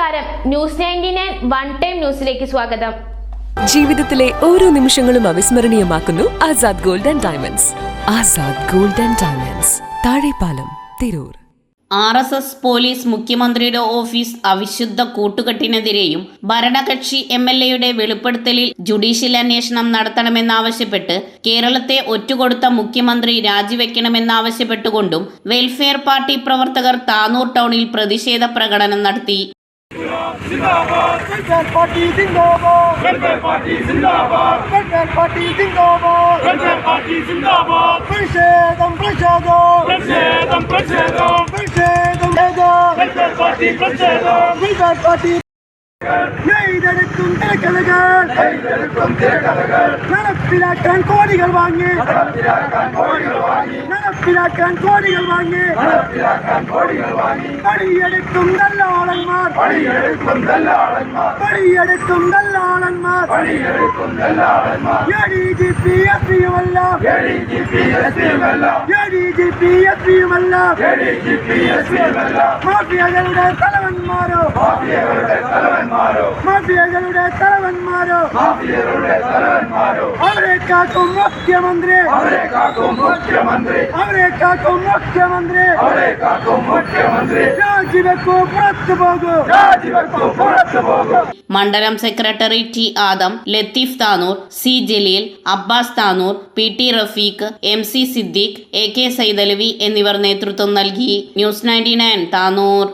നമസ്കാരം, news 99 one time ന്യൂസിലേക്ക് സ്വാഗതം. ജീവിതത്തിലെ ഓരോ നിമിഷങ്ങളും അവിസ്മരണീയമാക്കുന്നു Azad gold and diamonds. Azad gold and diamonds, Thazhepalam, Tirur. RSS police മുഖ്യമന്ത്രിയുടെ ഓഫീസ് അവിശുദ്ധ കൂട്ടുകെട്ടിനെതിരെയും ഭരണകക്ഷി MLAയുടെ വെളിപ്പെടുത്തലിൽ ജുഡീഷ്യൽ അന്വേഷണം നടത്തണമെന്നാവശ്യപ്പെട്ട് കേരളത്തെ ഒറ്റുകൊടുത്ത മുഖ്യമന്ത്രി രാജിവെക്കണമെന്നാവശ്യപ്പെട്ടുകൊണ്ടും വെൽഫെയർ പാർട്ടി പ്രവർത്തകർ താനൂർ ടൗണിൽ പ്രതിഷേധ പ്രകടനം നടത്തി. നടപ്പിലാക്കാൻ കോടികൾ വാങ്ങി പണിയെടുക്കും ദല്ലാളന്മാർ മാഫിയകളുടെ തലവന്മാരോ അവരെ കാക്കും മുഖ്യമന്ത്രി രാജിവെക്കൂ, പുറത്തു പോകൂ. മണ്ഡലം secretary T. Adam, Latheef Tanur, C. Jaleel, Abbas Tanur, PT Rafeeq, MC Siddique, AK Saidalavi എന്നിവർ നേതൃത്വം നൽകി. ന്യൂസ് 99 താനൂർ.